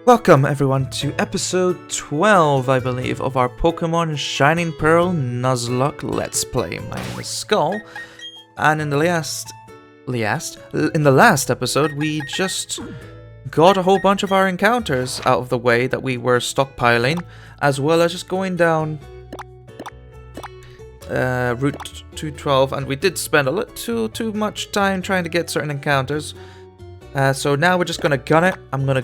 Welcome everyone to episode 12, I believe, of our Pokemon Shining Pearl Nuzlocke Let's Play. My name is Skull, and in the last episode, we just got a whole bunch of our encounters out of the way that we were stockpiling, as well as just going down Route 212, and we did spend a little too much time trying to get certain encounters. So now we're just gonna gun it. I'm gonna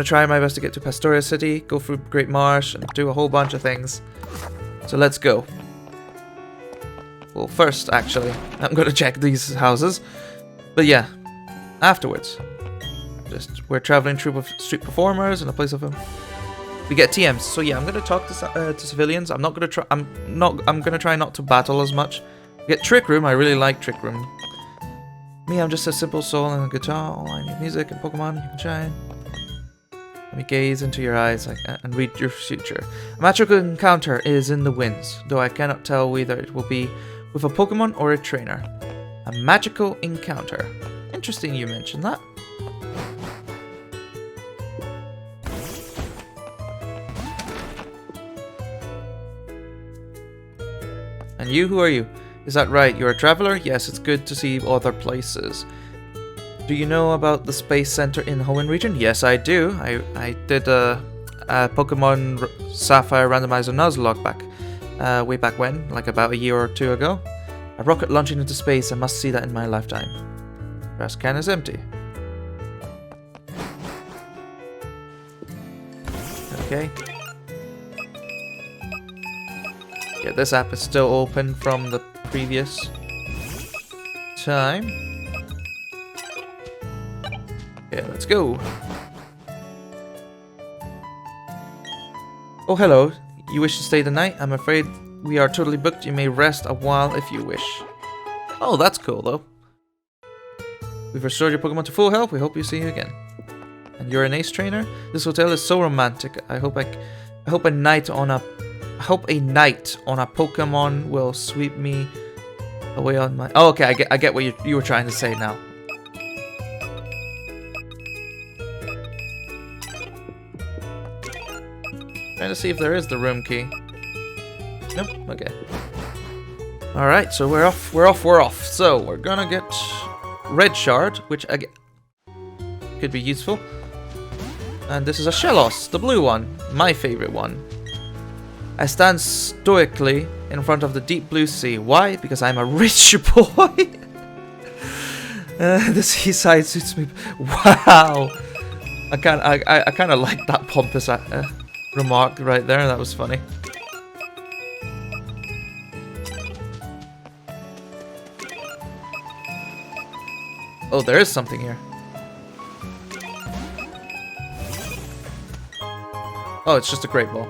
try my best to get to Pastoria City, go through Great Marsh, and do a whole bunch of things. So let's go. Well, first, actually, I'm gonna check these houses. But yeah, afterwards. We're traveling troupe of street performers in a place of them. We get TMs. So yeah, I'm gonna talk to civilians. I'm gonna try not to battle as much. We get Trick Room. I really like Trick Room. Me, I'm just a simple soul and a guitar. All I need music and Pokemon. You can shine. Let me gaze into your eyes and read your future. A magical encounter is in the winds, though I cannot tell whether it will be with a Pokemon or a trainer. A magical encounter. Interesting you mentioned that. And you, who are you? Is that right? You're a traveler? Yes, it's good to see other places. Do you know about the Space Center in Hoenn region? Yes, I do. I did a Pokemon Sapphire randomizer Nuzlocke way back when, like about a year or two ago. A rocket launching into space, I must see that in my lifetime. Trash can is empty. Okay. Yeah, this app is still open from the previous time. Yeah, let's go. Oh, hello. You wish to stay the night? I'm afraid we are totally booked. You may rest a while if you wish. Oh, that's cool, though. We've restored your Pokemon to full health. We hope we see you again. And you're an ace trainer? This hotel is so romantic. I hope a night on a Pokemon will sweep me away on my... Oh, okay, I get what you were trying to say now. Trying to see if there is the room key. Nope. Okay. All right. So we're off. So we're gonna get Red Shard, which again could be useful. And this is a Shellos, the blue one, my favorite one. I stand stoically in front of the deep blue sea. Why? Because I'm a rich boy. The seaside suits me. Wow. I kind of like that pompous remark right there. That was funny. Oh, there is something here. Oh, it's just a great ball.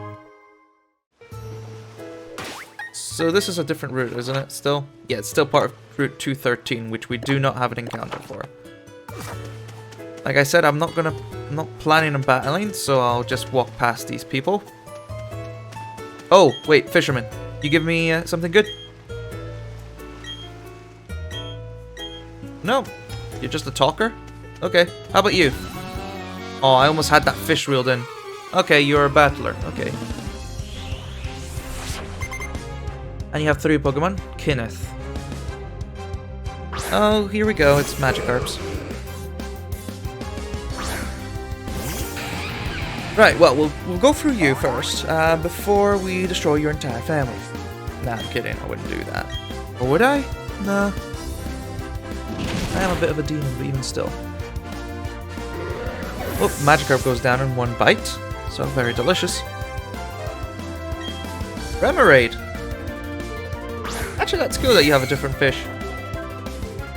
So this is a different route, isn't it? Still? Yeah, it's still part of Route 213, which we do not have an encounter for. Like I said, I'm not planning on battling, so I'll just walk past these people. Oh, wait, fisherman. You give me something good? No, you're just a talker? Okay, how about you? Oh, I almost had that fish reeled in. Okay, you're a battler. Okay. And you have 3 Pokemon. Kenneth. Oh, here we go. It's Magikarps. Right, well, we'll go through you first, before we destroy your entire family. Nah, I'm kidding, I wouldn't do that. Or would I? No. I am a bit of a demon, but even still. Oh, Magikarp goes down in 1 bite, so very delicious. Remoraid! Actually, that's cool that you have a different fish.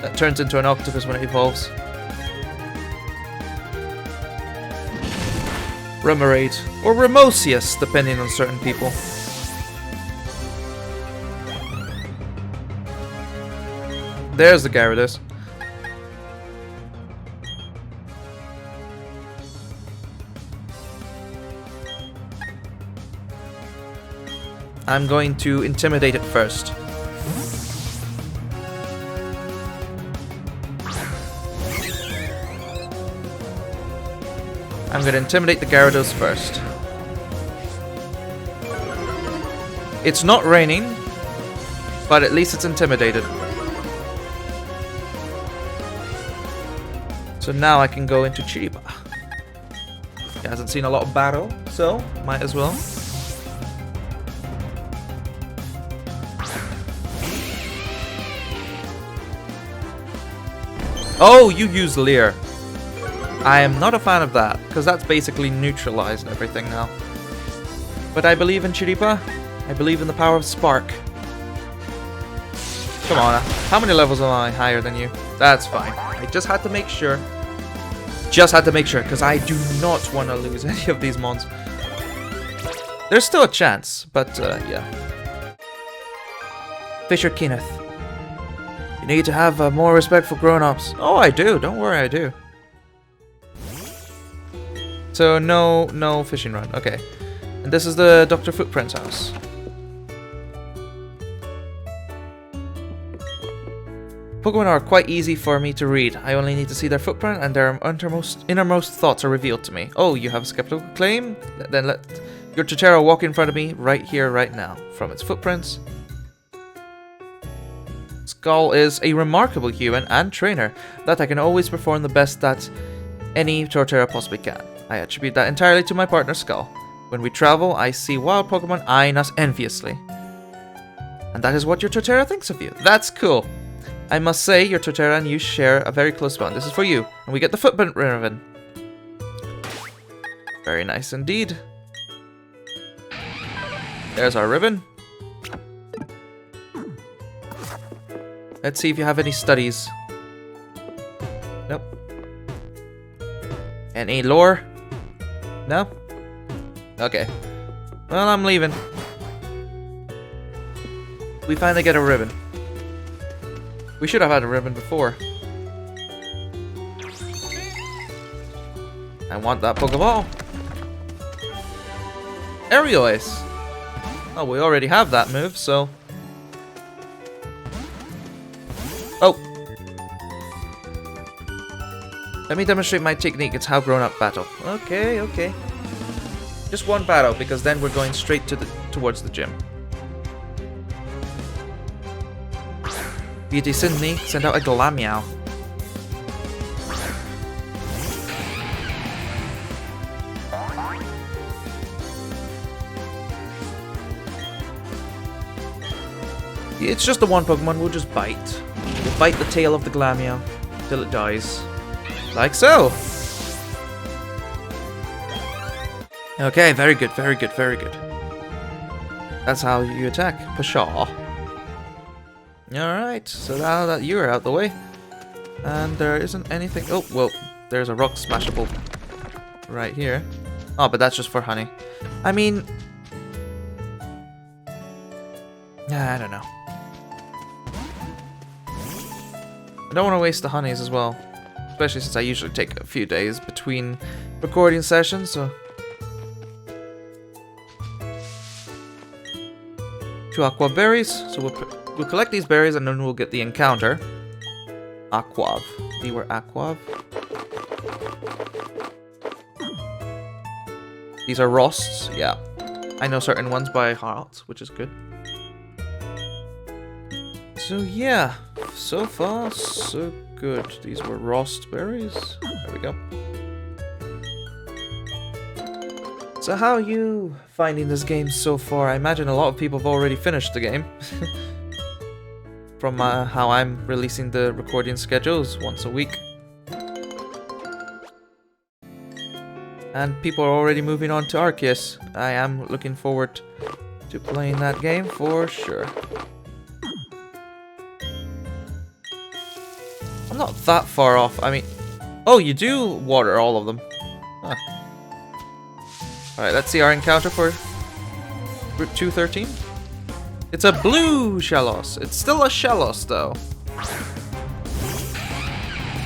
That turns into an octopus when it evolves. Remoraid, or Remosius, depending on certain people. There's the Gyarados. I'm going to intimidate it first. I'm going to intimidate the Gyarados first. It's not raining, but at least it's intimidated. So now I can go into Chiba. He hasn't seen a lot of battle, so might as well. Oh, you use Leer. I am not a fan of that, because that's basically neutralized everything now. But I believe in Chiripa. I believe in the power of Spark. Come on, how many levels am I higher than you? That's fine. I just had to make sure. Just had to make sure, because I do not want to lose any of these mons. There's still a chance, but yeah. Fisher Kenneth. You need to have more respect for grown-ups. Oh, I do. Don't worry, I do. So, no fishing rod. Okay. And this is the Dr. Footprint's house. Pokemon are quite easy for me to read. I only need to see their footprint and their innermost thoughts are revealed to me. Oh, you have a skeptical claim? Then let your Totoro walk in front of me right here, right now. From its footprints. Skull is a remarkable human and trainer that I can always perform the best that any Torterra possibly can. I attribute that entirely to my partner Skull. When we travel, I see wild Pokemon eyeing us enviously. And that is what your Torterra thinks of you. That's cool. I must say, your Torterra and you share a very close bond. This is for you. And we get the footprint ribbon. Very nice indeed. There's our ribbon. Let's see if you have any studies. Nope. Any lore? No? Okay. Well, I'm leaving. We finally get a ribbon. We should have had a ribbon before. I want that Pokeball. Aerial Ace. Oh, we already have that move, so... Oh! Let me demonstrate my technique. It's how grown-up battle. Okay, okay. Just one battle, because then we're going straight to towards the gym. BT Sydney, send out a Glameow. It's just the one Pokemon, we'll just bite. We'll bite the tail of the Glameow till it dies. Like so! Okay, very good, very good, very good. That's how you attack. Pshaw. Alright, so now that you're out the way, and there isn't anything... Oh, well, there's a rock smashable right here. Oh, but that's just for honey. I mean... I don't know. I don't want to waste the honeys as well. Especially since I usually take a few days between recording sessions, so... 2 aqua berries, so we'll collect these berries and then we'll get the encounter. Aquav. They were Aquav. These are Rosts, yeah. I know certain ones by heart, which is good. So yeah, so far so good. These were Rost berries. There we go. So how are you finding this game so far? I imagine a lot of people have already finished the game. From how I'm releasing the recording schedules once a week. And people are already moving on to Arceus. I am looking forward to playing that game for sure. I'm not that far off. I mean... Oh, you do water all of them. Huh. Alright, let's see our encounter for Route 213. It's a blue Shellos. It's still a Shellos, though.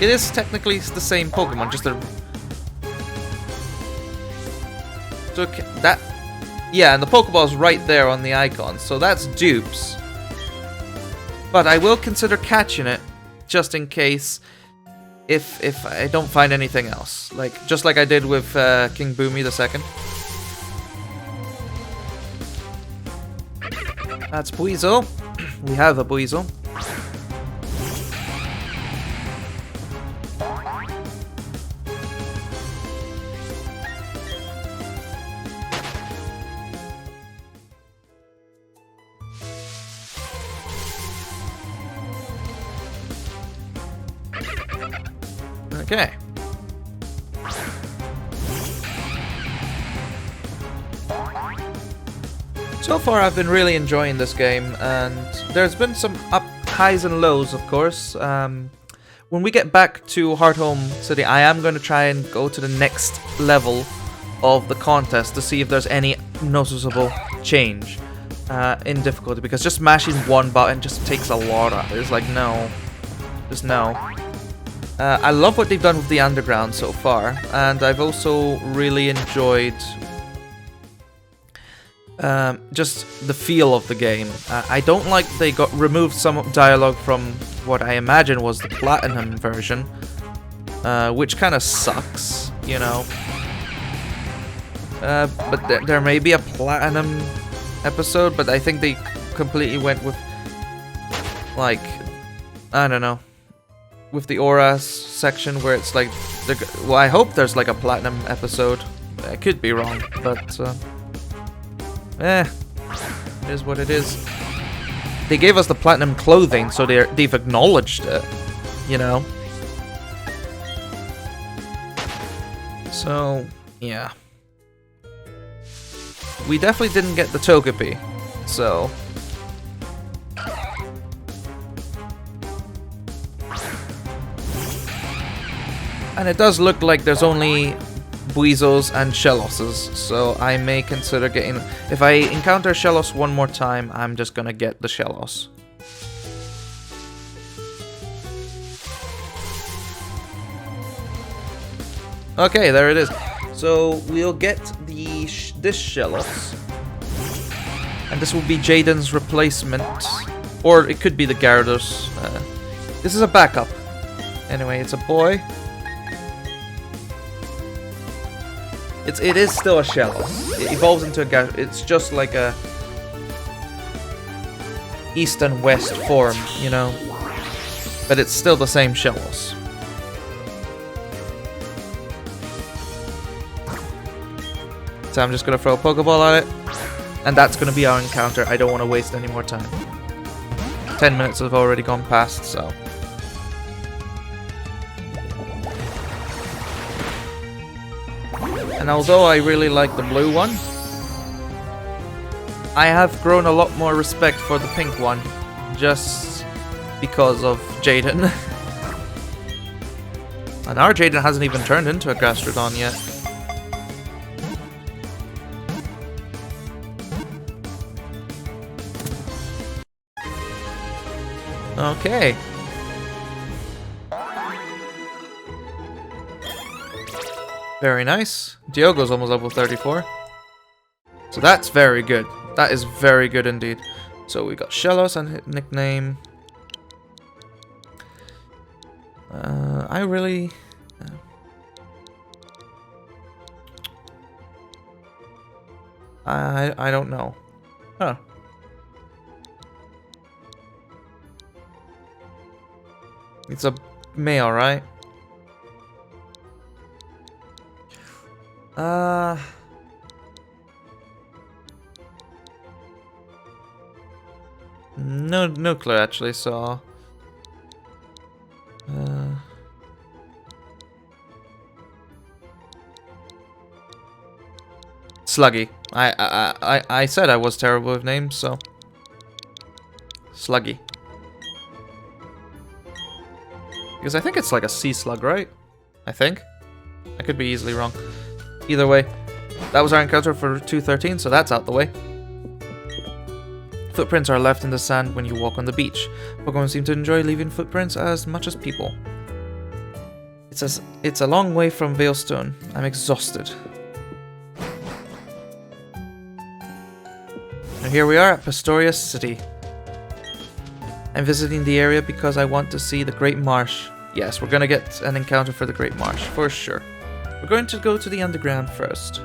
It is technically the same Pokemon, just a... So that... Yeah, and the Pokeball's right there on the icon, so that's Dupes. But I will consider catching it, just in case if I don't find anything else. Just like I did with King Boomy II. That's Buizel. We have a Buizel. Okay. So far I've been really enjoying this game, and there's been some highs and lows, of course. When we get back to Hearthome City, I am going to try and go to the next level of the contest to see if there's any noticeable change in difficulty, because just mashing one button just takes a lot out. It's like, no. Just no. I love what they've done with the underground so far, and I've also really enjoyed just the feel of the game. I don't like they removed some dialogue from what I imagine was the Platinum version, which kind of sucks, you know. But there may be a Platinum episode, but I think they completely went with, like, I don't know, with the Aura section where it's like, well, I hope there's like a Platinum episode. I could be wrong, but it is what it is. They gave us the Platinum clothing, so they've acknowledged it, you know. So yeah, we definitely didn't get the Togepi, so. And it does look like there's only Buizels and Shellosses, so I may consider getting... If I encounter Shellos one more time, I'm just gonna get the Shellos. Okay, there it is. So we'll get this Shellos. And this will be Jaden's replacement. Or it could be the Gyarados. This is a backup. Anyway, it's a boy. It is still a Shellos. It evolves into a Gyarados. It's just like a east and west form, you know. But it's still the same Shellos. So I'm just gonna throw a Pokeball at it. And that's gonna be our encounter. I don't want to waste any more time. 10 minutes have already gone past, so. And although I really like the blue one, I have grown a lot more respect for the pink one, just because of Jaden. And our Jaden hasn't even turned into a Gastrodon yet. Okay. Very nice. Diogo's almost level 34. So that's very good. That is very good indeed. So we got Shellos and his nickname. I really... I don't know. Huh. It's a male, right? No clue actually, so Sluggy. I said I was terrible with names, so Sluggy. Because I think it's like a sea slug, right? I think. I could be easily wrong. Either way, that was our encounter for 213, so that's out the way. Footprints are left in the sand when you walk on the beach. Pokemon seem to enjoy leaving footprints as much as people. It's a long way from Veilstone. I'm exhausted. And here we are at Pastoria City. I'm visiting the area because I want to see the Great Marsh. Yes, we're gonna get an encounter for the Great Marsh, for sure. We're going to go to the underground first.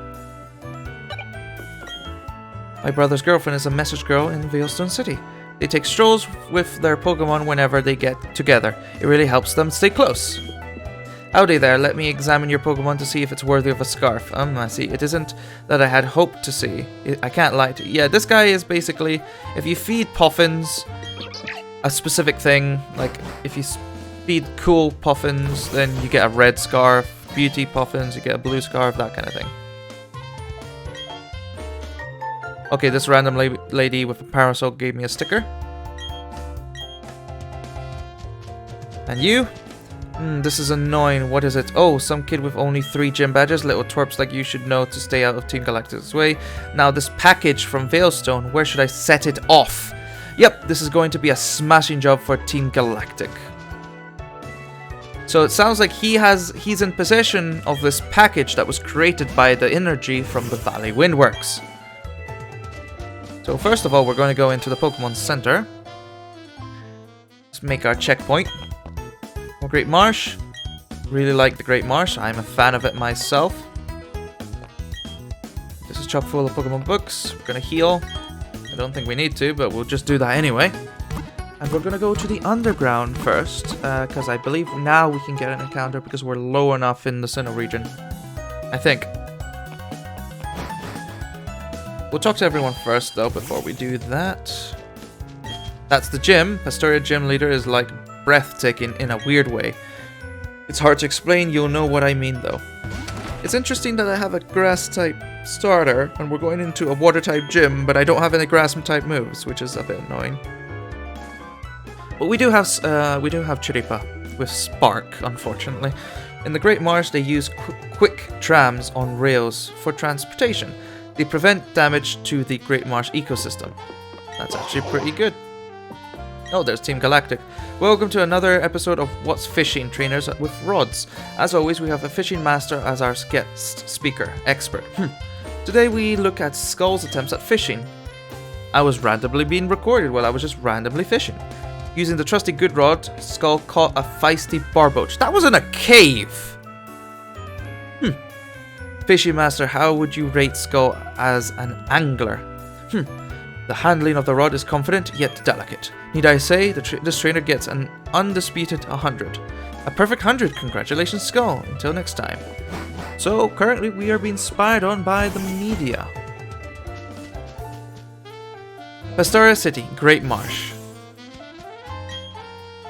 My brother's girlfriend is a message girl in Veilstone City. They take strolls with their Pokemon whenever they get together. It really helps them stay close. Howdy there, let me examine your Pokemon to see if it's worthy of a scarf. I see. It isn't that I had hoped to see. I can't lie to you. Yeah, this guy is basically, if you feed Puffins a specific thing, like if you feed cool Puffins, then you get a red scarf. Beauty Puffins, you get a blue scarf, that kind of thing. Okay, this random lady with a parasol gave me a sticker. And you? This is annoying. What is it? Oh, some kid with only 3 gym badges. Little twerps like you should know to stay out of Team Galactic's way. Now, this package from Veilstone, where should I set it off? Yep, this is going to be a smashing job for Team Galactic. So it sounds like he's in possession of this package that was created by the energy from the Valley Windworks. So first of all, we're going to go into the Pokemon Center. Let's make our checkpoint. Oh, Great Marsh. Really like the Great Marsh. I'm a fan of it myself. This is chock full of Pokemon books. We're going to heal. I don't think we need to, but we'll just do that anyway. And we're going to go to the underground first, because I believe now we can get an encounter because we're low enough in the Sinnoh region. I think. We'll talk to everyone first, though, before we do that. That's the gym. Pastoria Gym Leader is like breathtaking in a weird way. It's hard to explain, you'll know what I mean, though. It's interesting that I have a grass-type starter, and we're going into a water-type gym, but I don't have any grass-type moves, which is a bit annoying. But we do have Chiripa with Spark, unfortunately. In the Great Marsh, they use quick trams on rails for transportation. They prevent damage to the Great Marsh ecosystem. That's actually pretty good. Oh, there's Team Galactic. Welcome to another episode of What's Fishing Trainers with Rods. As always, we have a fishing master as our guest speaker, expert. Today we look at Skull's attempts at fishing. I was randomly being recorded while I was just randomly fishing. Using the trusty good rod, Skull caught a feisty barboach. That was in a cave! Fishing master, how would you rate Skull as an angler? The handling of the rod is confident, yet delicate. Need I say, this trainer gets an undisputed 100. A perfect 100, congratulations Skull. Until next time. So, currently we are being spied on by the media. Pastoria City, Great Marsh.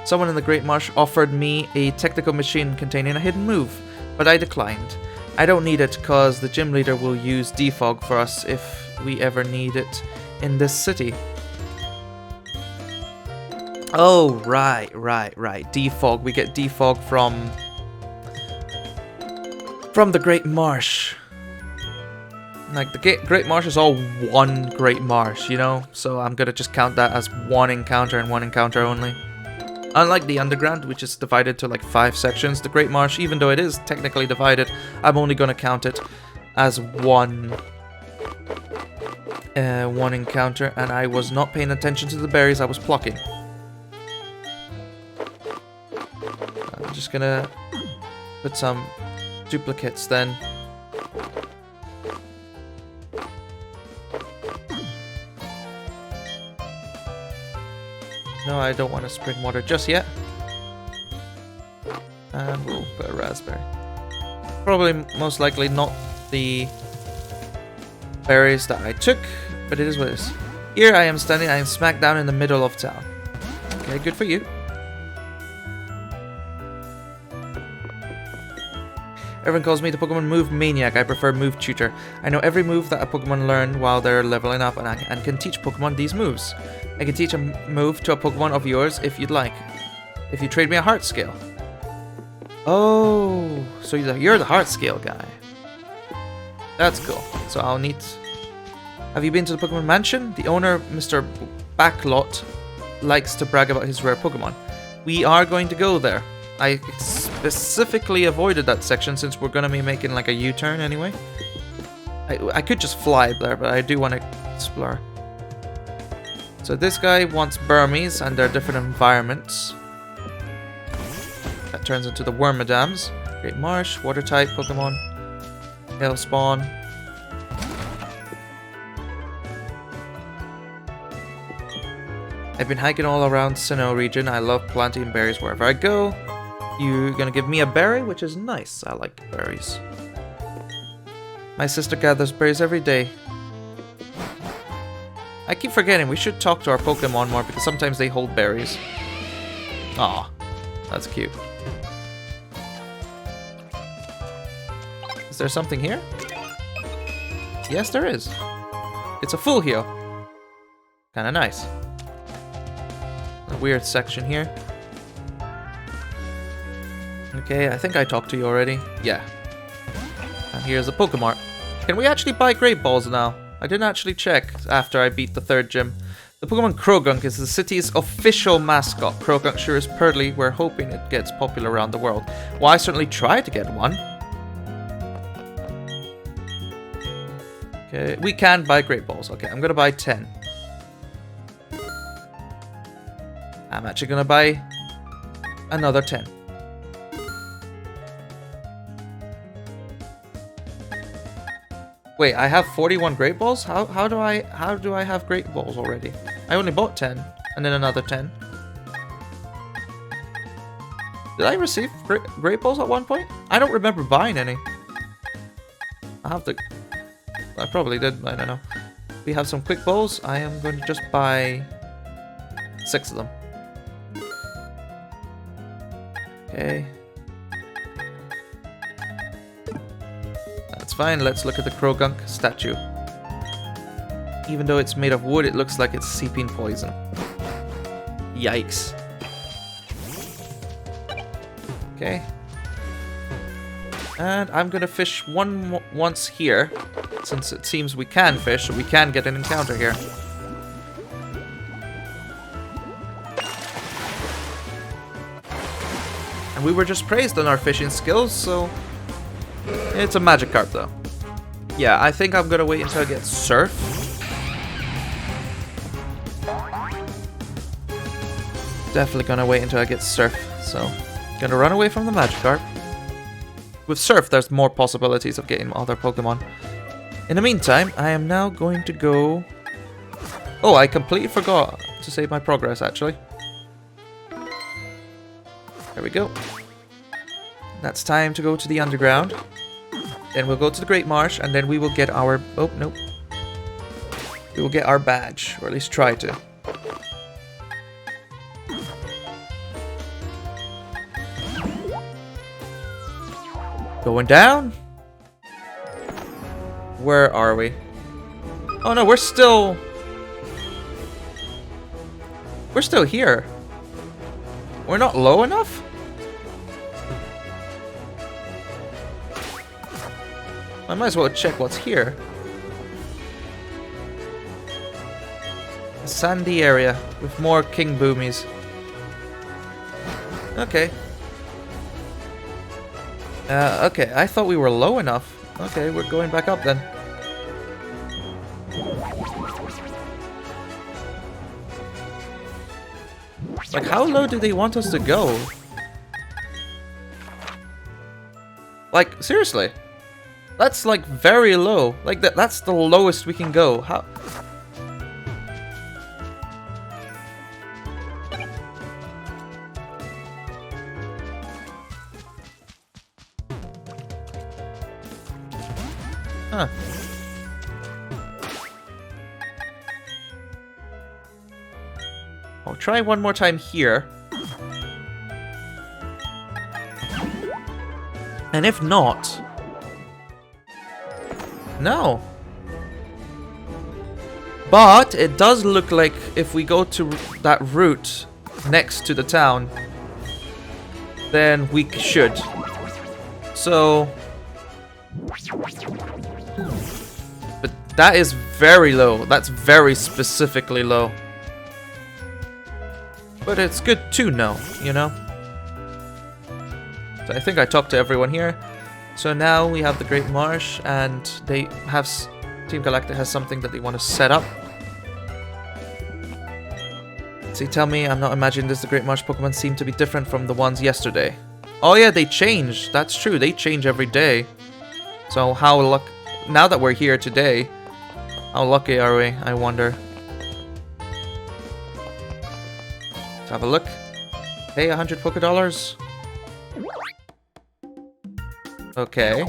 Someone in the Great Marsh offered me a technical machine containing a hidden move, but I declined. I don't need it cause the gym leader will use defog for us if we ever need it in this city. Oh, right. Defog. We get defog from the Great Marsh. Like, the Great Marsh is all one Great Marsh, you know? So I'm gonna just count that as one encounter and one encounter only. Unlike the Underground, which is divided to like 5 sections, the Great Marsh, even though it is technically divided, I'm only gonna count it as one encounter, and I was not paying attention to the berries I was plucking. I'm just gonna put some duplicates then. No, I don't want to spring water just yet. And we'll put a raspberry. Probably most likely not the berries that I took, but it is what it is. Here I am standing, I am smack down in the middle of town. Okay, good for you. Everyone calls me the Pokemon Move Maniac. I prefer Move Tutor. I know every move that a Pokemon learn while they're leveling up, and can teach Pokemon these moves. I can teach a move to a Pokemon of yours if you'd like. If you trade me a Heart Scale. Oh, so you're the Heart Scale guy. That's cool. So I'll need... Have you been to the Pokemon Mansion? The owner, Mr. Backlot, likes to brag about his rare Pokemon. We are going to go there. I specifically avoided that section since we're going to be making like a U-turn anyway. I could just fly there, but I do want to explore. So this guy wants Burmese and their different environments. That turns into the Wormadams. Great Marsh, water type Pokemon. Hail spawn. I've been hiking all around Sinnoh region. I love planting berries wherever I go. You're gonna give me a berry, which is nice. I like berries. My sister gathers berries every day. I keep forgetting, we should talk to our Pokemon more because sometimes they hold berries. Aw, that's cute. Is there something here? Yes, there is. It's a full heal. Kinda nice. A weird section here. Okay, I think I talked to you already. Yeah. And here's a Pokemon. Can we actually buy Great Balls now? I didn't actually check after I beat the 3rd gym. The Pokemon Croagunk is the city's official mascot. Croagunk sure is purrly. We're hoping it gets popular around the world. Well, I certainly tried to get one. Okay, we can buy Great Balls. Okay, I'm gonna buy 10. I'm actually gonna buy another 10. Wait, I have 41 Great Balls? How do I have Great Balls already? I only bought 10 and then another 10. Did I receive Great Balls at one point? I don't remember buying any. I have to. I probably did. I don't know. We have some Quick Balls. I am going to just buy 6 of them. Okay. That's fine. Let's look at the Croagunk statue. Even though it's made of wood, it looks like it's seeping poison. Yikes. Okay. And I'm gonna fish once here, since it seems we can fish, so we can get an encounter here. And we were just praised on our fishing skills, so it's a Magikarp though. Yeah, I think I'm gonna wait until I get Surf. Definitely gonna wait until I get Surf, so gonna run away from the Magikarp. With Surf, there's more possibilities of getting other Pokemon. In the meantime, I am now going to go... Oh, I completely forgot to save my progress, actually. There we go. That's time to go to the underground. Then we'll go to the Great Marsh, and then we will get our... Oh, nope. We will get our badge, or at least try to. Going down? Where are we? Oh no, we're still here. We're not low enough? I might as well check what's here. A sandy area with more king boomies. Okay. Okay, I thought we were low enough. Okay, we're going back up then. Like, how low do they want us to go? Like, seriously? That's like very low. Like, that's the lowest we can go. How? Huh. I'll try one more time here. And if not... No. But it does look like if we go to that route next to the town, then we should. So... But that is very low. That's very specifically low. But it's good to know, you know? So I think I talked to everyone here. So now we have the Great Marsh, and they have... Team Galactic has something that they want to set up. See, tell me I'm not imagining this. The Great Marsh Pokemon seem to be different from the ones yesterday. Oh yeah, they change. That's true. They change every day. So now that we're here today, how lucky are we? I wonder. Let's have a look. Hey, 100 Pokedollars. Okay.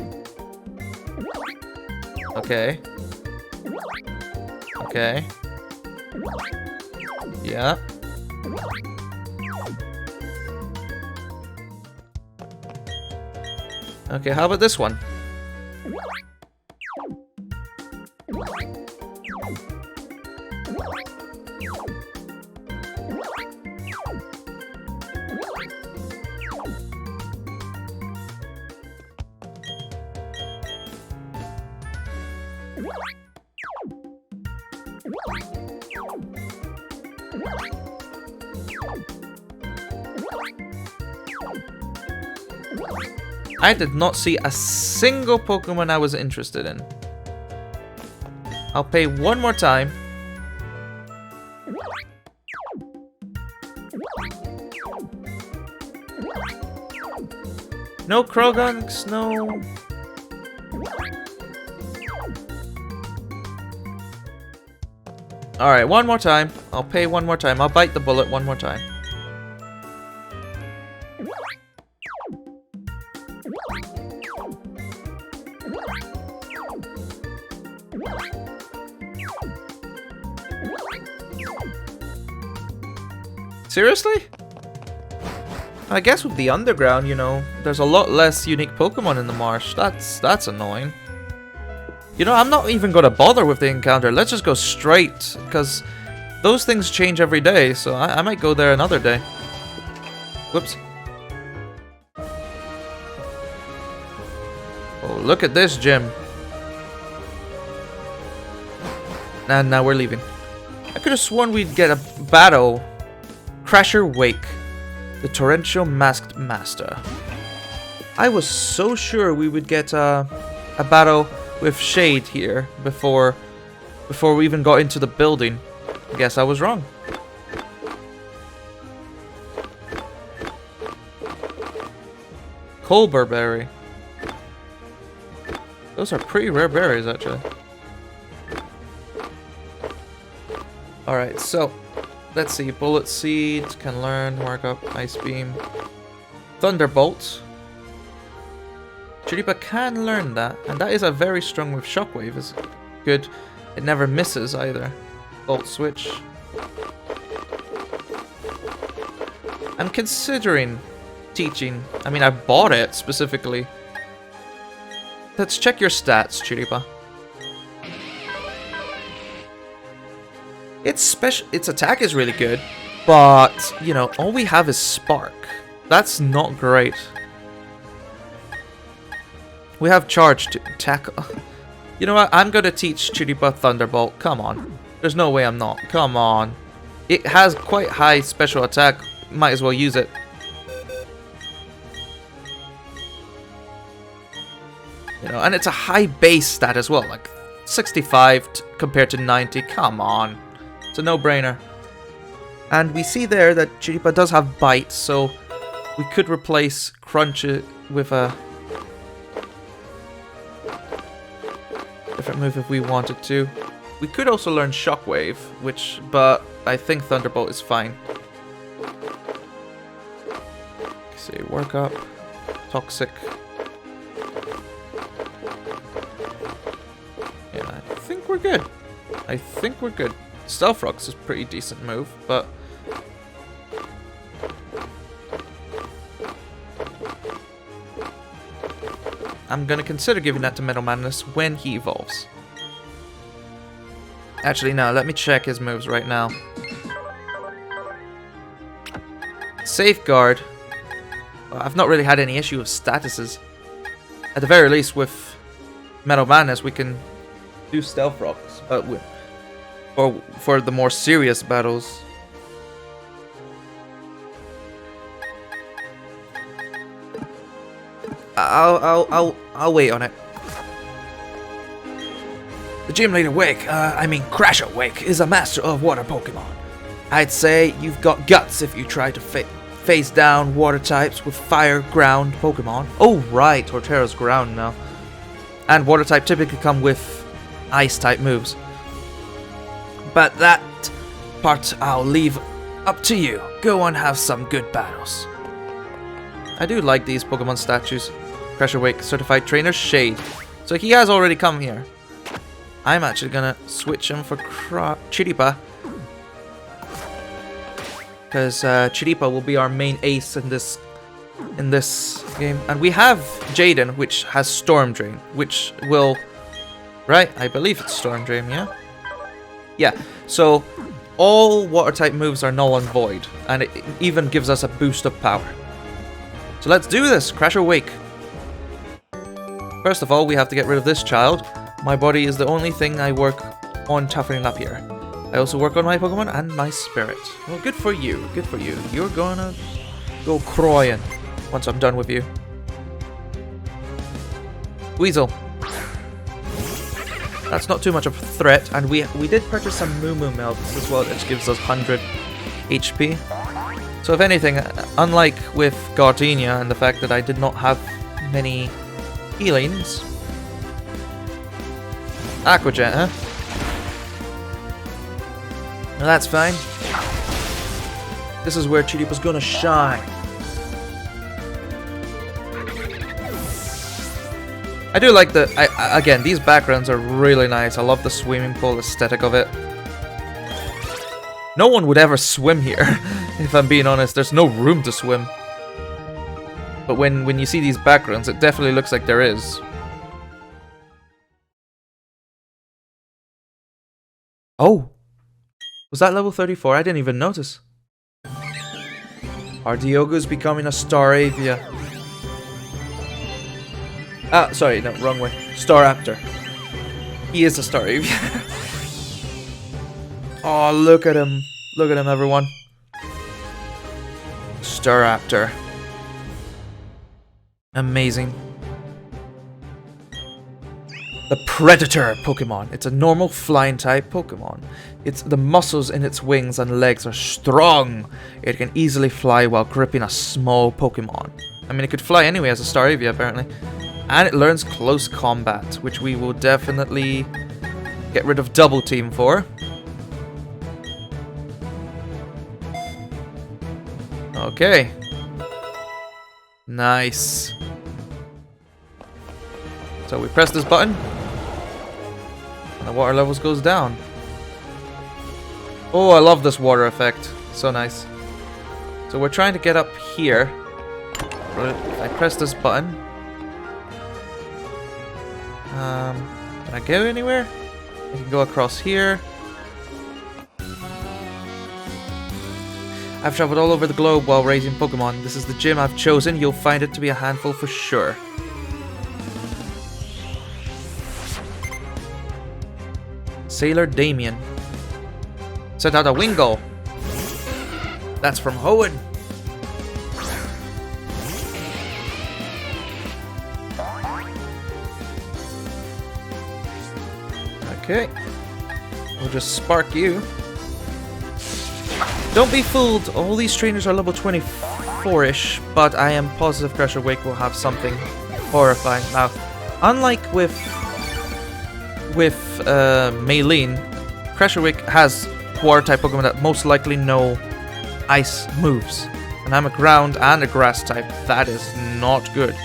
Okay. Okay. Yeah. Okay, how about this one? I did not see a single Pokemon I was interested in. I'll pay one more time. No Krogunks, no... Alright, one more time. I'll pay one more time. I'll bite the bullet one more time. Seriously? I guess with the underground, you know, there's a lot less unique Pokemon in the marsh. That's annoying. You know, I'm not even gonna bother with the encounter. Let's just go straight, because those things change every day, so I might go there another day. Whoops. Oh, look at this gym. And now we're leaving. I could have sworn we'd get a battle. Crasher Wake, the Torrential Masked Master. I was so sure we would get a battle with Shade here before we even got into the building. I guess I was wrong. Colbur Berry. Those are pretty rare berries, actually. Alright, so let's see. Bullet Seed can learn, work up, Ice Beam. Thunderbolt. Chiripa can learn that, and that is a very strong with Shockwave. Is good. It never misses either. Volt Switch. I'm considering teaching. I mean, I bought it specifically. Let's check your stats, Chiripa. Its attack is really good, but, you know, all we have is Spark. That's not great. We have Charge to tackle. You know what? I'm gonna teach Chiripa Thunderbolt. Come on. There's no way I'm not. Come on. It has quite high special attack. Might as well use it. You know, and it's a high base stat as well. Like 65 compared to 90. Come on. It's a no-brainer. And we see there that Chiripa does have Bite, so we could replace Crunch with a different move if we wanted to. We could also learn Shockwave, but I think Thunderbolt is fine. Say Work Up, Toxic. Yeah, I think we're good. I think we're good. Stealth Rock's is a pretty decent move, but I'm gonna consider giving that to Metal Madness when he evolves. Actually, no, let me check his moves right now. Safeguard. Well, I've not really had any issue with statuses. At the very least, with Metal Madness, we can do Stealth Rocks. Or for the more serious battles. I'll wait on it. The Gym Leader Crasher Wake is a master of water Pokemon. I'd say you've got guts if you try to face down water types with fire ground Pokemon. Oh right, Torterra's ground now. And water type typically come with ice type moves. But that part I'll leave up to you. Go and have some good battles. I do like these Pokemon statues. Pressure Wake, Certified Trainer, Shade. So he has already come here. I'm actually gonna switch him for Chiripa. Because Chiripa will be our main ace in this game. And we have Jaden, which has Storm Drain, which will... Right, I believe it's Storm Drain, yeah? Yeah, so all water type moves are null and void. And it even gives us a boost of power. So let's do this, Crasher Wake. First of all, we have to get rid of this child. My body is the only thing I work on toughening up here. I also work on my Pokemon and my spirit. Well, good for you. Good for you. You're gonna go crying once I'm done with you. Weasel. That's not too much of a threat, and we did purchase some Moo Moo Melts as well, which gives us 100 HP. So if anything, unlike with Gardenia and the fact that I did not have many healings... Aqua Jet, huh? No, that's fine. This is where Chiripa's gonna shine. I do like the... again, these backgrounds are really nice. I love the swimming pool aesthetic of it. No one would ever swim here, if I'm being honest. There's no room to swim. But when you see these backgrounds, it definitely looks like there is. Oh! Was that level 34? I didn't even notice. Our Diogo's becoming a Staravia. Ah, sorry, no, wrong way. Staraptor. He is a Staravia. Oh, look at him. Look at him, everyone. Staraptor. Amazing. The Predator Pokemon. It's a normal flying type Pokemon. The muscles in its wings and legs are strong. It can easily fly while gripping a small Pokemon. I mean, it could fly anyway as a Staravia, apparently. And it learns Close Combat, which we will definitely get rid of Double Team for. Okay. Nice. So we press this button, and the water levels goes down. Oh, I love this water effect. So nice. So we're trying to get up here. If I press this button. Can I go anywhere? I can go across here. I've traveled all over the globe while raising Pokemon. This is the gym I've chosen. You'll find it to be a handful for sure. Sailor Damien. Sent out a Wingull. That's from Hoenn. Okay. We'll just spark you. Don't be fooled, all these trainers are level 24-ish, but I am positive Crusher Wake will have something horrifying. Now, unlike with Maylene, Crusher Wake has water-type Pokemon that most likely know ice moves. And I'm a ground and a grass type. That is not good.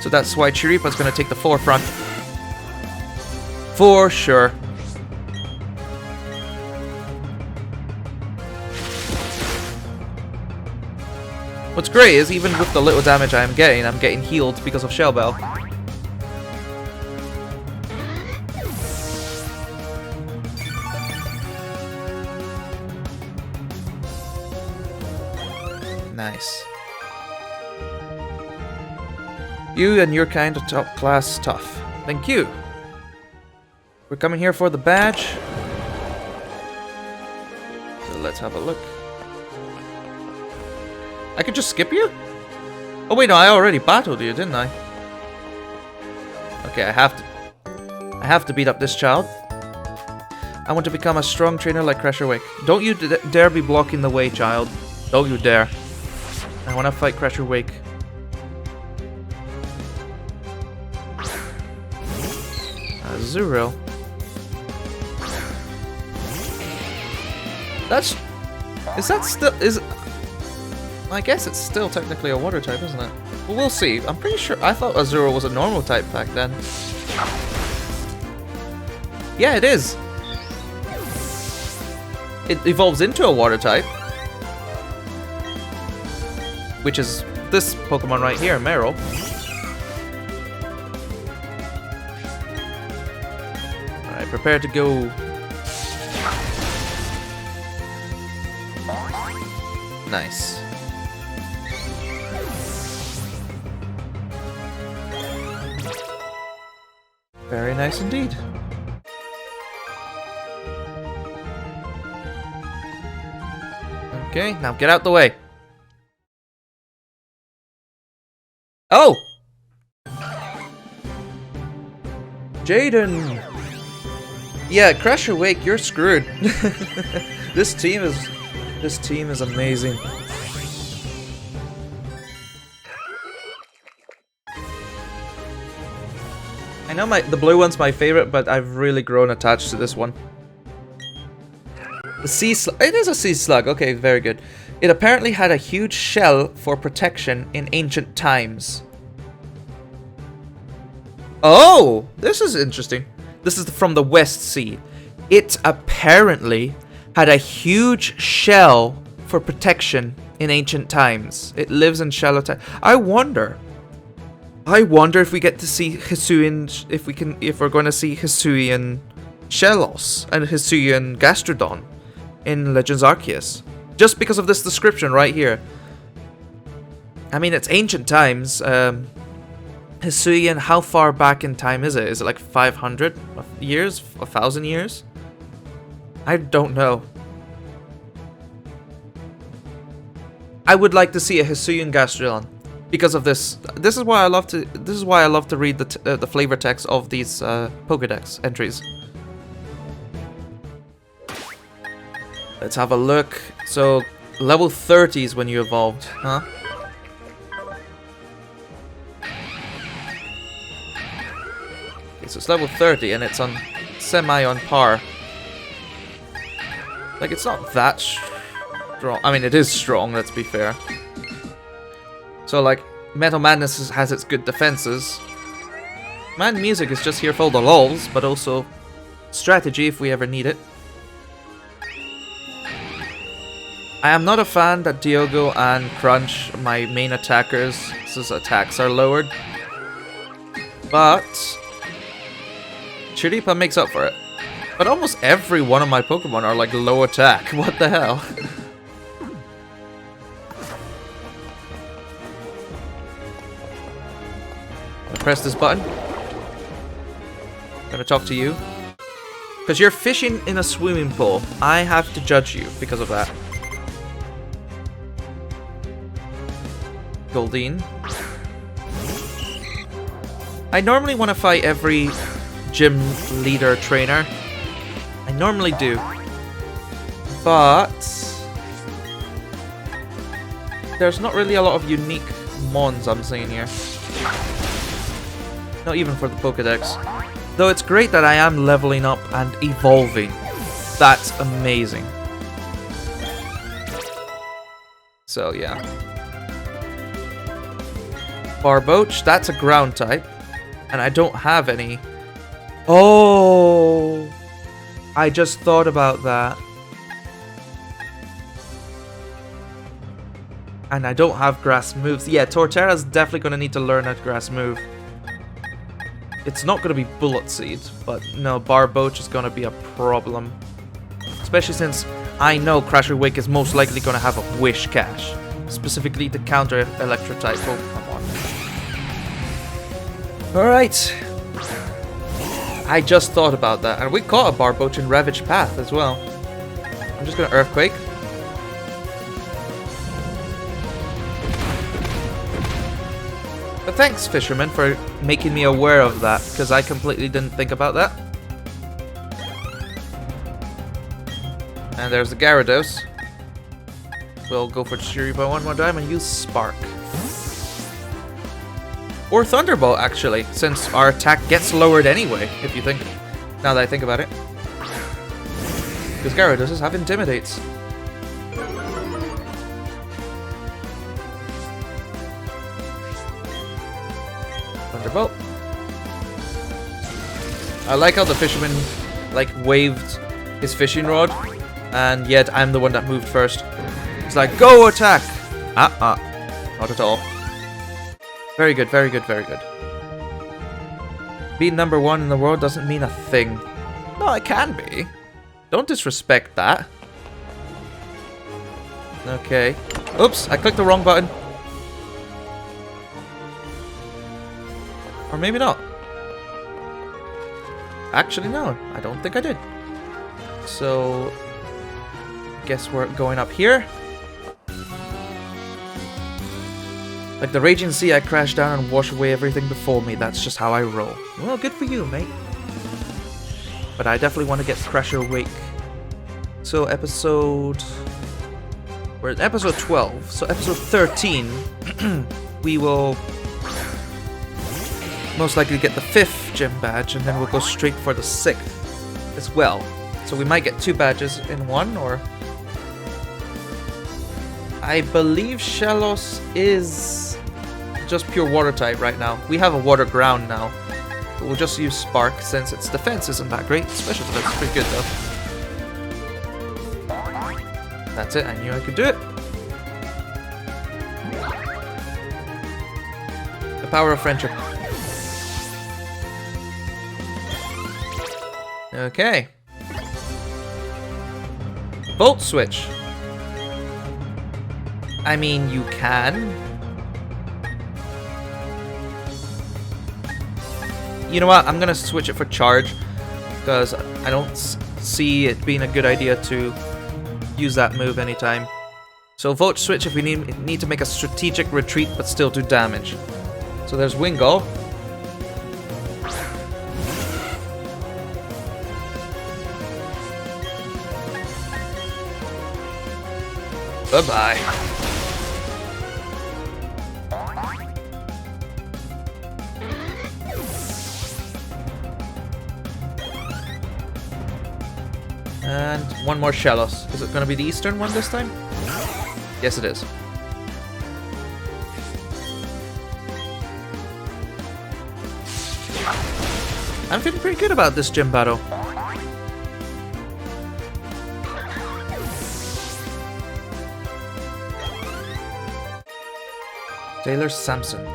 So that's why Chiripa's going to take the forefront. For sure. What's great is even with the little damage I'm getting healed because of Shell Bell. Nice. You and your kind of top class tough. Thank you. We're coming here for the badge. So let's have a look. I could just skip you? Oh wait, no, I already battled you, didn't I? Okay, I have to beat up this child. I want to become a strong trainer like Crusher Wake. Don't you dare be blocking the way, child. Don't you dare. I want to fight Crusher Wake. Zero. That's... Is that still... Is... I guess it's still technically a water type, isn't it? Well, we'll see. I'm pretty sure... I thought Azuro was a normal type back then. Yeah, it is. It evolves into a water type. Which is this Pokemon right here, Meryl. Alright, prepare to go. Nice. Very nice indeed. Okay, now get out the way. Oh! Jaden! Yeah, Crusher Wake, you're screwed. This team is amazing. I know the blue one's my favorite, but I've really grown attached to this one. The sea slug. It is a sea slug. Okay, very good. It apparently had a huge shell for protection in ancient times. Oh, this is interesting. This is from the West Sea. It apparently had a huge shell for protection in ancient times. It lives in shallow time. I wonder if we get to see Hisuian, if we're going to see Hisuian Shellos and Hisuian Gastrodon in Legends Arceus. Just because of this description right here. I mean, it's ancient times. Hisuian, how far back in time is it? Is it like 500 years? 1,000 years? I don't know. I would like to see a Hisuian Gastrodon because of this. This is why I love to. This is why I love to read the flavor text of these Pokédex entries. Let's have a look. So, level 30 is when you evolved, huh? Okay, so it's level 30 and it's on semi-on par. Like, it's not that strong. I mean, it is strong, let's be fair. So, like, Metal Madness has its good defenses. Man Music is just here for the lols, but also strategy if we ever need it. I am not a fan that Diogo and Crunch, my main attackers, his attacks are lowered. But Chiripa makes up for it. But almost every one of my Pokemon are like low attack. What the hell? I'll press this button. I'm gonna talk to you. Because you're fishing in a swimming pool. I have to judge you because of that. Goldeen. I normally want to fight every gym leader trainer. I normally do. But there's not really a lot of unique mons I'm seeing here. Not even for the Pokédex. Though it's great that I am leveling up and evolving. That's amazing. So yeah. Barboach, that's a ground type. And I don't have any. Oh! I just thought about that. And I don't have grass moves. Yeah, Torterra's definitely going to need to learn a grass move. It's not going to be Bullet Seed, but no, Barboach is going to be a problem. Especially since I know Crusher Wake is most likely going to have a Wish Cache. Specifically to counter Electro-type Pokemon. Alright. I just thought about that. And we caught a Barboach in Ravage Path as well. I'm just going to Earthquake. But thanks, Fisherman, for making me aware of that, because I completely didn't think about that. And there's the Gyarados. we'll go for Shuriba one more time and use Spark. Or Thunderbolt, actually, since our attack gets lowered anyway, if you think. Now that I think about it. Because Gyarados have Intimidates. Thunderbolt. I like how the fisherman, like, waved his fishing rod, and yet I'm the one that moved first. It's like, go attack! Not at all. Very good, very good, very good. Being number 1 in the world doesn't mean a thing. No, it can be. Don't disrespect that. Okay. Oops, I clicked the wrong button. Or maybe not. Actually, no. I don't think I did. So, guess we're going up here. Like the raging sea, I crash down and wash away everything before me. That's just how I roll. Well, good for you, mate. But I definitely want to get Crusher Wake. So episode... we're at episode 12. So episode 13, we will most likely get the 5th gym badge, and then we'll go straight for the 6th as well. So we might get 2 badges in one, or... I believe Shellos is just pure water type right now. We have a water ground now. But we'll just use Spark since its defense isn't that great. Special defense is pretty good though. That's it, I knew I could do it. The power of friendship. Okay. Volt switch. I mean, you can. You know what? I'm gonna switch it for charge because I don't see it being a good idea to use that move anytime. So Volt switch if we need to make a strategic retreat but still do damage. So there's Wingull. Bye-bye. And one more Shellos. Is it going to be the eastern one this time? Yes, it is. I'm feeling pretty good about this gym battle. Taylor Sampson.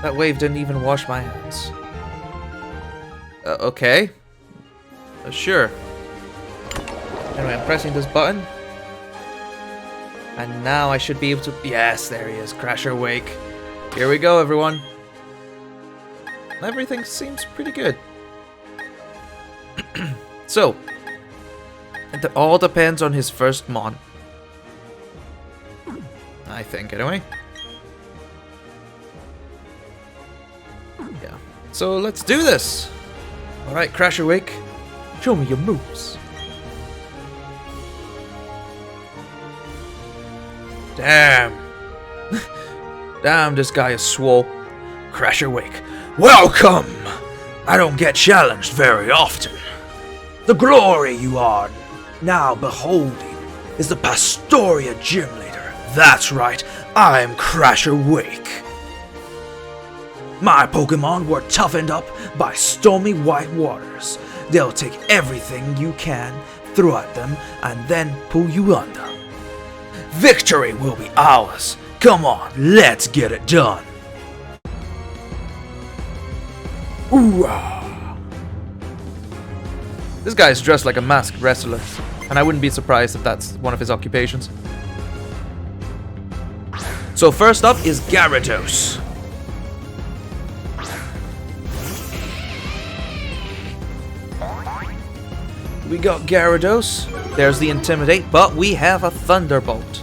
That wave didn't even wash my hands. Okay. Sure. Anyway, I'm pressing this button. And now I should be able to... Yes, there he is. Crasher Wake. Here we go, everyone. Everything seems pretty good. So, it all depends on his first mon. I think, anyway. Yeah. So, let's do this. Alright, Crasher Wake. Show me your moves. Damn. Damn, this guy is swole. Crasher Wake. Welcome! I don't get challenged very often. The glory you are now beholding is the Pastoria Gym Leader. That's right, I'm Crasher Wake. My Pokemon were toughened up by stormy white waters. They'll take everything you can, throw at them, and then pull you under. Victory will be ours. Come on, let's get it done. Ooh-ah. This guy is dressed like a masked wrestler, and I wouldn't be surprised if that's one of his occupations. So first up is Gyarados. We got Gyarados. There's the Intimidate, but we have a Thunderbolt.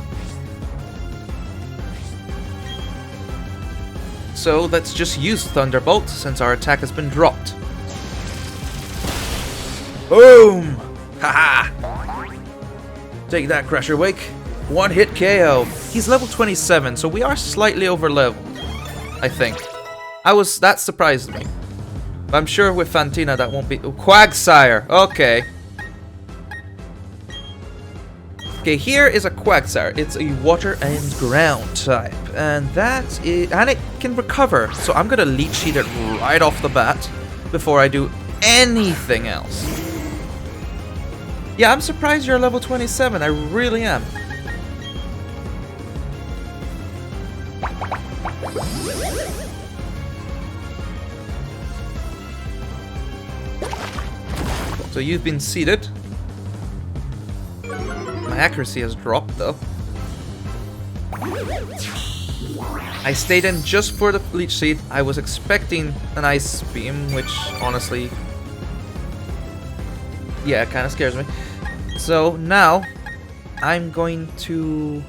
So let's just use Thunderbolt since our attack has been dropped. Boom! Haha! Take that, Crasher Wake. One hit KO. He's level 27, so we are slightly over leveled, I think. That surprised me. But I'm sure with Fantina that won't be... Oh, Quagsire. Okay. Okay, here is a Quagsire. It's a water and ground type. And and it can recover. So I'm gonna Leech Seed it right off the bat before I do anything else. Yeah, I'm surprised you're level 27. I really am. So you've been seeded. My accuracy has dropped though. I stayed in just for the Leech Seed. I was expecting an Ice Beam, which honestly, yeah, kind of scares me. So now I'm going to...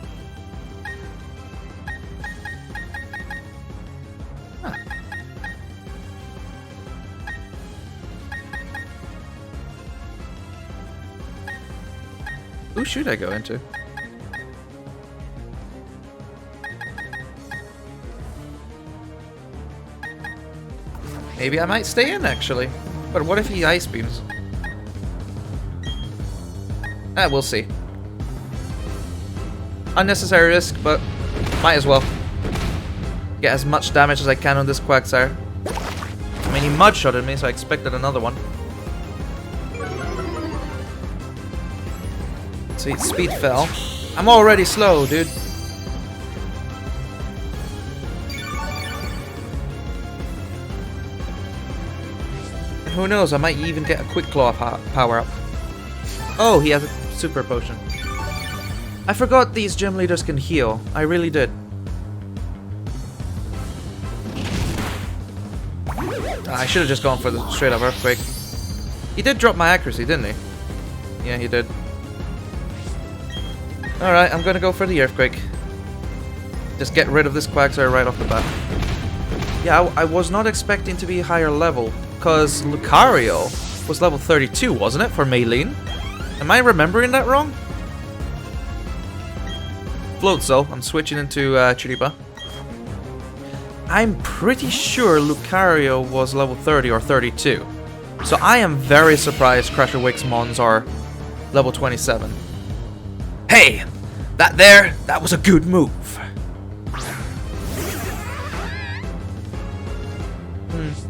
Who should I go into? Maybe I might stay in, actually. But what if he Ice Beams? We'll see. Unnecessary risk, but might as well. Get as much damage as I can on this Quagsire. I mean, he mud-shotted me, so I expected another one. See, speed fell. I'm already slow, dude. Who knows, I might even get a Quick Claw power up. Oh, he has a super potion. I forgot these gym leaders can heal. I really did. I should have just gone for the straight up Earthquake. He did drop my accuracy, didn't he? Yeah, he did. Alright, I'm gonna go for the Earthquake. Just get rid of this Quagsire right off the bat. Yeah, I was not expecting to be higher level, because Lucario was level 32, wasn't it, for Maylene? Am I remembering that wrong? Floatzel, I'm switching into Chiripa. I'm pretty sure Lucario was level 30 or 32. So I am very surprised Crusher Wick's Mons are level 27. Hey! That was a good move.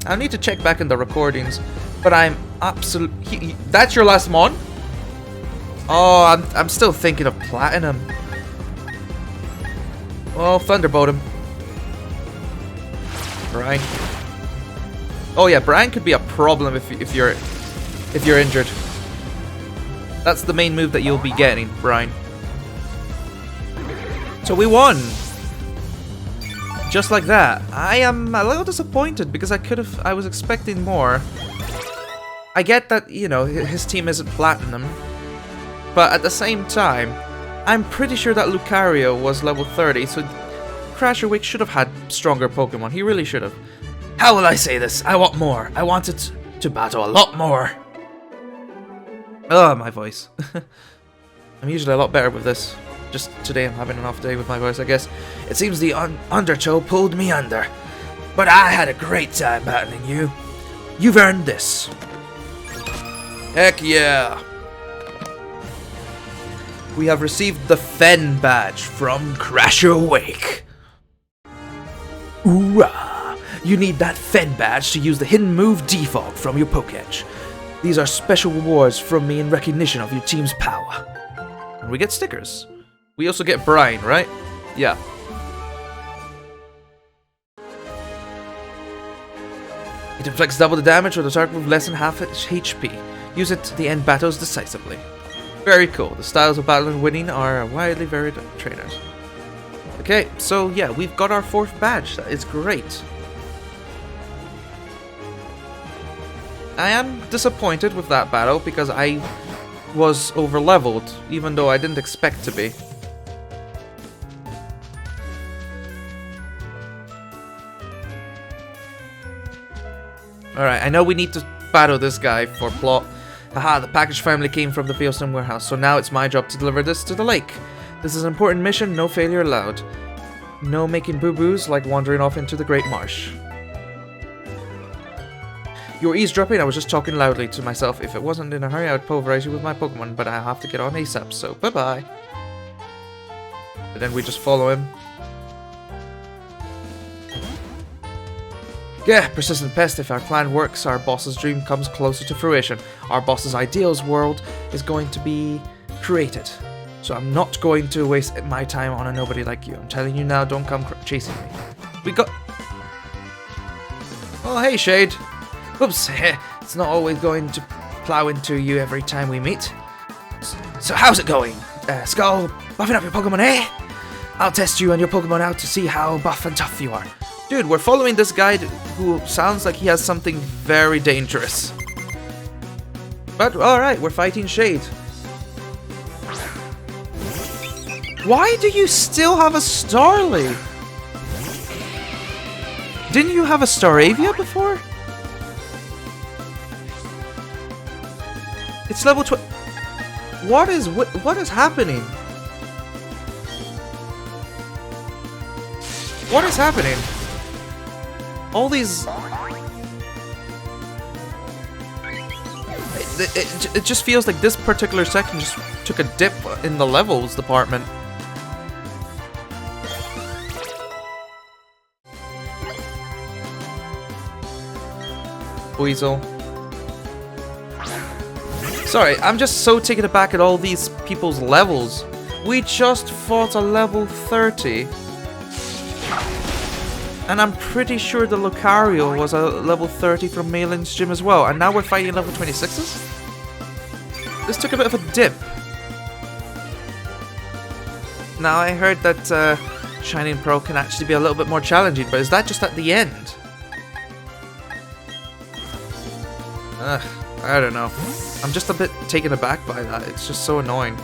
I need to check back in the recordings, but I'm absolutely... That's your last Mon? Oh, I'm still thinking of Platinum. Well, Thunderbolt him. Brian. Oh yeah, Brian could be a problem if you're injured. That's the main move that you'll be getting, Brian. So we won! Just like that. I am a little disappointed because I was expecting more. I get that, you know, his team isn't platinum, but at the same time, I'm pretty sure that Lucario was level 30, so Crasher Wick should have had stronger Pokemon. He really should have. How will I say this? I want more. I want it to battle a lot more. Oh, my voice. I'm usually a lot better with this. Just today I'm having an off day with my voice, I guess. It seems the Undertow pulled me under. But I had a great time battling you. You've earned this. Heck yeah. We have received the Fen badge from Crasher Wake. Hoorah! You need that Fen badge to use the hidden move Defog from your Pokédex. These are special rewards from me in recognition of your team's power. And we get stickers. We also get Brian, right? Yeah. It inflicts double the damage with a target with less than half its HP. Use it to end battles decisively. Very cool. The styles of battle and winning are widely varied trainers. Okay, so yeah, we've got our 4th badge. That is great. I am disappointed with that battle because I was over-leveled, even though I didn't expect to be. Alright, I know we need to battle this guy for plot. Aha, the package finally came from the Fieldston warehouse, so now it's my job to deliver this to the lake. This is an important mission, no failure allowed. No making boo-boos like wandering off into the Great Marsh. You were eavesdropping, I was just talking loudly to myself. If it wasn't in a hurry, I would pulverize you with my Pokemon, but I have to get on ASAP, so bye-bye. And then we just follow him. Yeah, persistent pest. If our plan works, our boss's dream comes closer to fruition. Our boss's ideals world is going to be created. So I'm not going to waste my time on a nobody like you. I'm telling you now, don't come chasing me. We got... Oh, hey, Shade. Oops, it's not always going to plow into you every time we meet. So how's it going? Skull, buffing up your Pokemon, eh? I'll test you and your Pokemon out to see how buff and tough you are. Dude, we're following this guy who sounds like he has something very dangerous. But, alright, we're fighting Shade. Why do you still have a Starly? Didn't you have a Staravia before? It's level 20. What is happening? What is happening? All these... It just feels like this particular section just took a dip in the levels department. Weasel. Sorry, I'm just so taken aback at all these people's levels. We just fought a level 30. And I'm pretty sure the Lucario was a level 30 from Malin's gym as well. And now we're fighting level 26s? This took a bit of a dip. Now I heard that Shining Pearl can actually be a little bit more challenging, but is that just at the end? I don't know. I'm just a bit taken aback by that. It's just so annoying.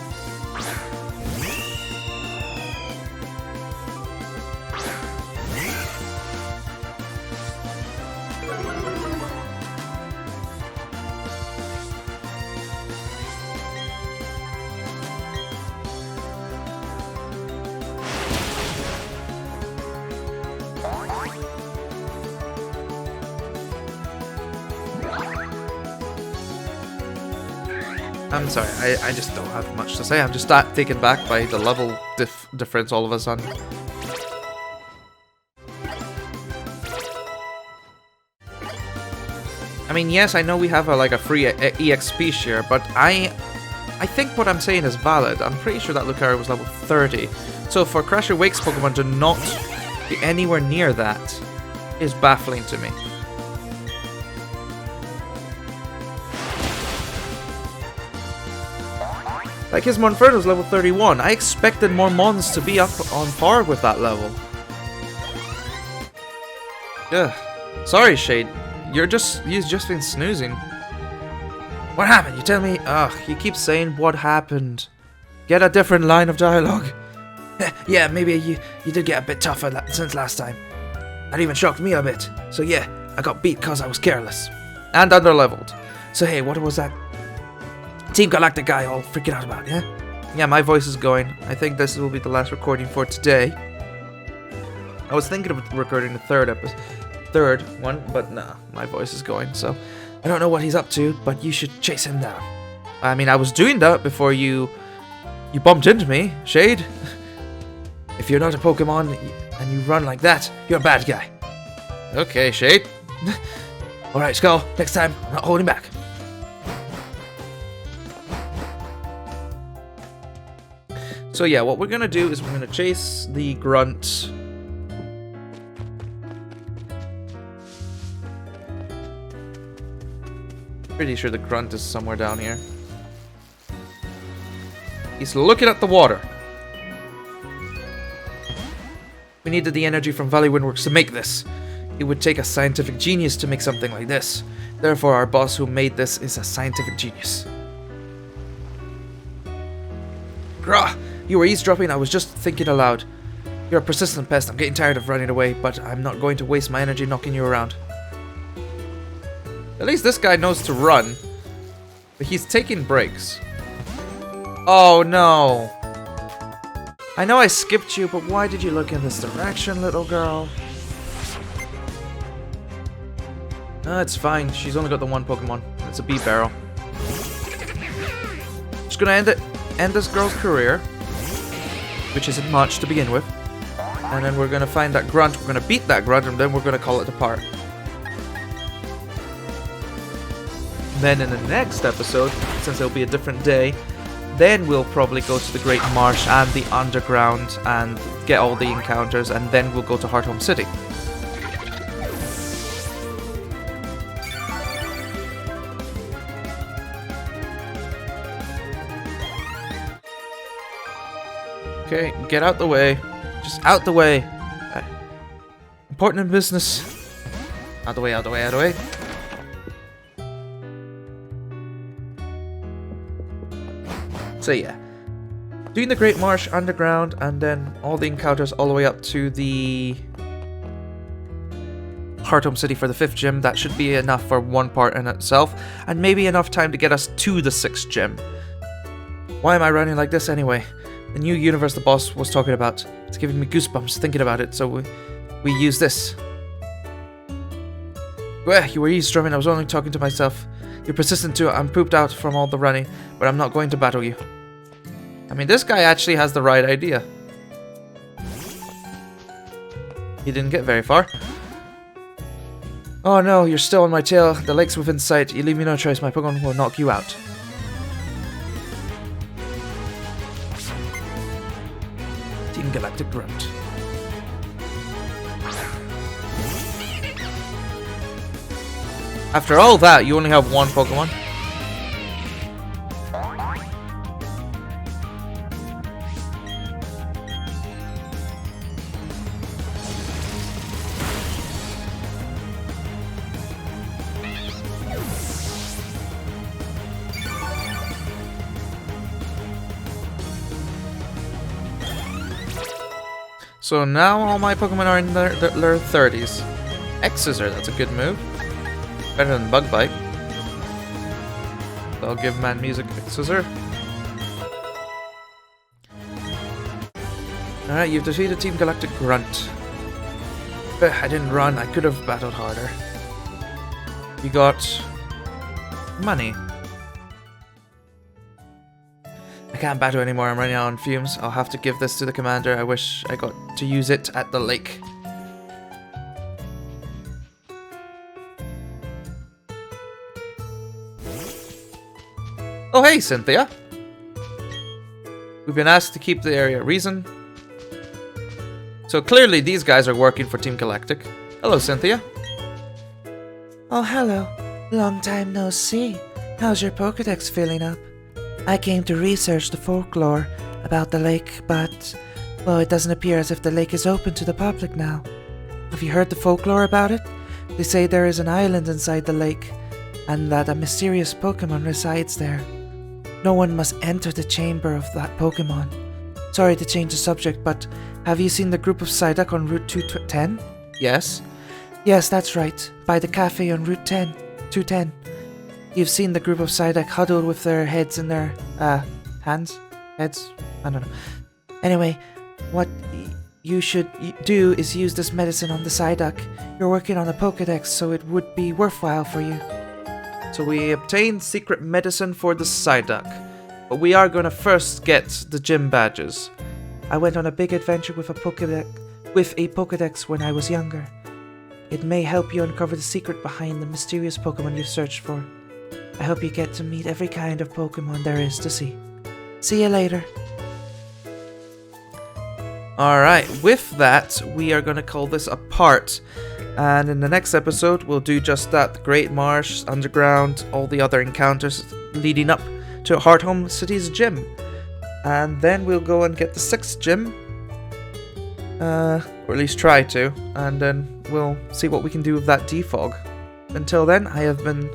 I'm sorry, I just don't have much to say. I'm just that taken back by the level difference all of a sudden. I mean, yes, I know we have a free EXP share, but I think what I'm saying is valid. I'm pretty sure that Lucario was level 30. So for Crasher Wake's Pokemon to not be anywhere near that is baffling to me. Like his Monferno's level 31. I expected more Mons to be up on par with that level. Ugh. Sorry, Shade. You've just been snoozing. What happened? You tell me. Ugh, you keep saying what happened. Get a different line of dialogue. Yeah, maybe you did get a bit tougher since last time. That even shocked me a bit. So yeah, I got beat because I was careless. And underleveled. So hey, what was that Team Galactic guy all freaking out about, yeah? Yeah, my voice is going. I think this will be the last recording for today. I was thinking of recording the third one, but nah, my voice is going, so I don't know what he's up to, but you should chase him down. I mean, I was doing that before you bumped into me, Shade. If you're not a Pokemon and you run like that, you're a bad guy. Okay, Shade. Alright, Skull, next time, I'm not holding back. So yeah, what we're gonna do is we're gonna chase the Grunt. Pretty sure the Grunt is somewhere down here. He's looking at the water. We needed the energy from Valley Windworks to make this. It would take a scientific genius to make something like this. Therefore, our boss who made this is a scientific genius. Grah! You were eavesdropping, I was just thinking aloud. You're a persistent pest, I'm getting tired of running away, but I'm not going to waste my energy knocking you around. At least this guy knows to run. But he's taking breaks. Oh no! I know I skipped you, but why did you look in this direction, little girl? It's fine. She's only got the one Pokemon. It's a beat barrel. Just gonna end this girl's career, which isn't much to begin with. And then we're gonna find that grunt. We're gonna beat that grunt, and then we're gonna call it apart. Then in the next episode, since it'll be a different day, then we'll probably go to the Great Marsh and the Underground and get all the encounters, and then we'll go to Hearthome City. Okay, get out the way. Just out the way. Important in business. Out the way, out the way, out the way. So yeah, doing the Great Marsh, Underground, and then all the encounters all the way up to the Hearthome City for the 5th gym. That should be enough for one part in itself, and maybe enough time to get us to the 6th gym. Why am I running like this anyway? The new universe the boss was talking about. It's giving me goosebumps thinking about it, so we use this. Well, you were eavesdropping, I was only talking to myself. You're persistent too, I'm pooped out from all the running, but I'm not going to battle you. I mean, this guy actually has the right idea. He didn't get very far. Oh no, you're still on my tail. The lake's within sight. You leave me no choice, my Pokemon will knock you out. Team Galactic Grunt. After all that, you only have one Pokemon. So now all my Pokemon are in their 30s. X-Scissor, that's a good move. Better than Bug Bite. So I'll give Man Music X-Scissor. Alright, you've defeated Team Galactic Grunt. I didn't run, I could have battled harder. You got money. I can't battle anymore, I'm running out on fumes. I'll have to give this to the commander. I wish I got to use it at the lake. Oh hey, Cynthia! We've been asked to keep the area. Reason? So clearly these guys are working for Team Galactic. Hello, Cynthia. Oh, hello. Long time no see. How's your Pokedex filling up? I came to research the folklore about the lake, but, well, it doesn't appear as if the lake is open to the public now. Have you heard the folklore about it? They say there is an island inside the lake, and that a mysterious Pokemon resides there. No one must enter the chamber of that Pokemon. Sorry to change the subject, but have you seen the group of Psyduck on Route 210? Yes? Yes, that's right. By the cafe on Route 210. You've seen the group of Psyduck huddled with their heads in their, hands? Heads? I don't know. Anyway, what you should do is use this medicine on the Psyduck. You're working on a Pokedex, so it would be worthwhile for you. So we obtained secret medicine for the Psyduck, but we are gonna first get the gym badges. I went on a big adventure with a Pokedex when I was younger. It may help you uncover the secret behind the mysterious Pokemon you've searched for. I hope you get to meet every kind of Pokemon there is to see. See you later. Alright, with that, we are gonna call this a part. And in the next episode, we'll do just that. The Great Marsh, Underground, all the other encounters leading up to Hearthome City's gym. And then we'll go and get the 6th gym. Or at least try to. And then we'll see what we can do with that defog. Until then, I have been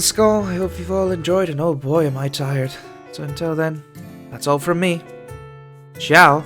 Skull. I hope you've all enjoyed, and oh boy am I tired. So until then, that's all from me. Ciao!